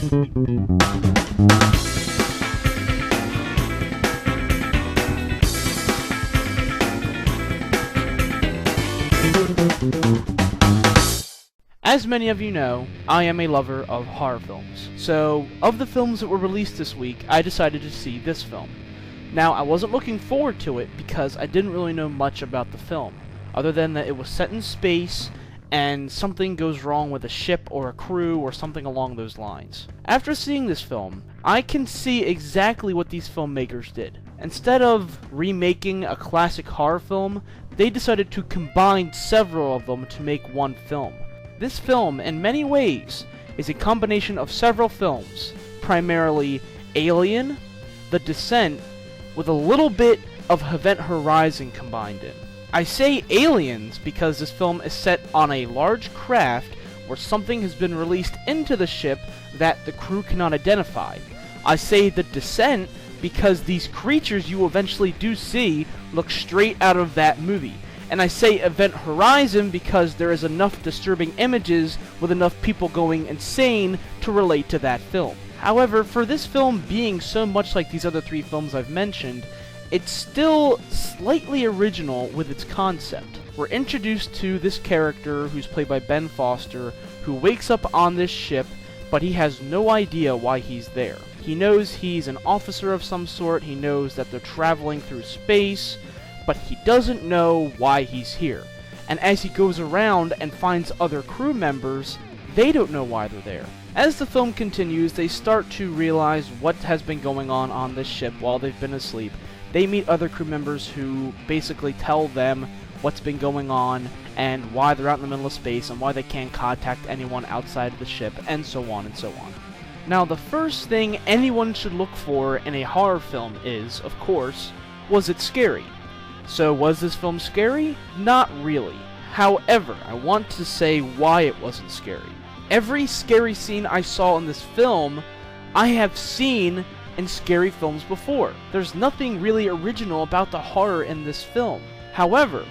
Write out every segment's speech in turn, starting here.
As many of you know, I am a lover of horror films. So, of the films that were released this week, I decided to see this film. Now, I wasn't looking forward to it because I didn't really know much about the film, other than that it was set in space and something goes wrong with a ship or a crew or something along those lines. After seeing this film, I can see exactly what these filmmakers did. Instead of remaking a classic horror film, they decided to combine several of them to make one film. This film, in many ways, is a combination of several films, primarily Alien, The Descent, with a little bit of Event Horizon combined in. I say aliens because this film is set on a large craft where something has been released into the ship that the crew cannot identify. I say The Descent because these creatures you eventually do see look straight out of that movie. And I say Event Horizon because there is enough disturbing images with enough people going insane to relate to that film. However, for this film being so much like these other three films I've mentioned, it's still slightly original with its concept. We're introduced to this character who's played by Ben Foster, who wakes up on this ship, but he has no idea why he's there. He knows he's an officer of some sort, he knows that they're traveling through space, but he doesn't know why he's here. And as he goes around and finds other crew members, they don't know why they're there. As the film continues, they start to realize what has been going on this ship while they've been asleep. They meet other crew members who basically tell them what's been going on and why they're out in the middle of space and why they can't contact anyone outside of the ship, and so on and so on. Now, the first thing anyone should look for in a horror film is, of course, was it scary? So, was this film scary? Not really. However, I want to say why it wasn't scary. Every scary scene I saw in this film, I have seen in scary films before. There's nothing really original about the horror in this film. However,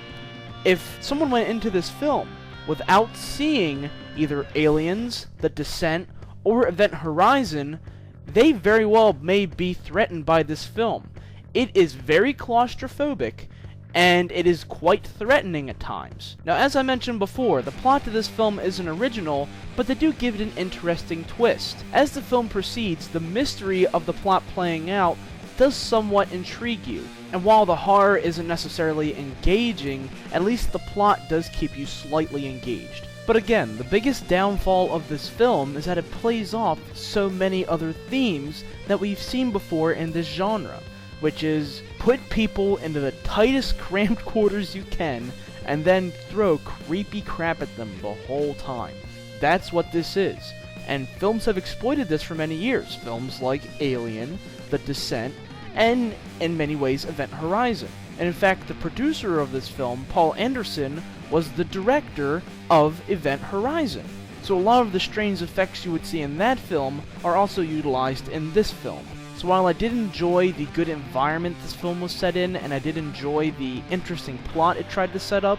if someone went into this film without seeing either Aliens, The Descent, or Event Horizon, they very well may be threatened by this film. It is very claustrophobic, and it is quite threatening at times. Now, as I mentioned before, the plot to this film isn't original, but they do give it an interesting twist. As the film proceeds, the mystery of the plot playing out does somewhat intrigue you, and while the horror isn't necessarily engaging, at least the plot does keep you slightly engaged. But again, the biggest downfall of this film is that it plays off so many other themes that we've seen before in this genre, which is put people into the tightest cramped quarters you can and then throw creepy crap at them the whole time. That's what this is, and films have exploited this for many years. Films like Alien, The Descent, and in many ways Event Horizon. And in fact, the producer of this film, Paul Anderson, was the director of Event Horizon. So a lot of the strange effects you would see in that film are also utilized in this film. So while I did enjoy the good environment this film was set in, and I did enjoy the interesting plot it tried to set up,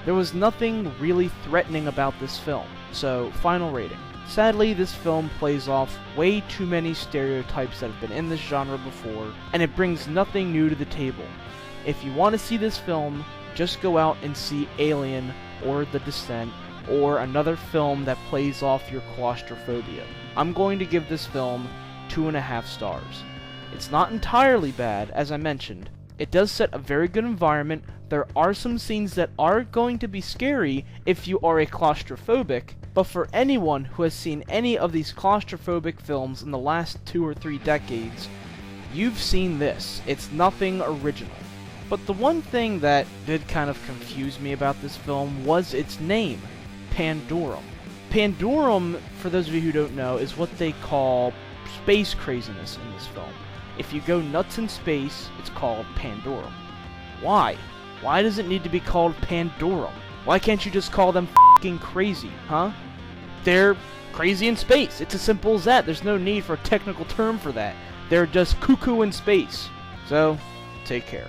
there was nothing really threatening about this film. So, final rating. Sadly, this film plays off way too many stereotypes that have been in this genre before, and it brings nothing new to the table. If you want to see this film, just go out and see Alien, or The Descent, or another film that plays off your claustrophobia. I'm going to give this film 2.5 stars. It's not entirely bad, as I mentioned. It does set a very good environment. There are some scenes that are going to be scary if you are a claustrophobic, but for anyone who has seen any of these claustrophobic films in the last 2 or 3 decades, you've seen this. It's nothing original. But the one thing that did kind of confuse me about this film was its name, Pandorum. Pandorum, for those of you who don't know, is what they call space craziness in this film. If you go nuts in space, it's called Pandorum. Why? Why does it need to be called Pandorum? Why can't you just call them f***ing crazy, huh? They're crazy in space. It's as simple as that. There's no need for a technical term for that. They're just cuckoo in space. So, take care.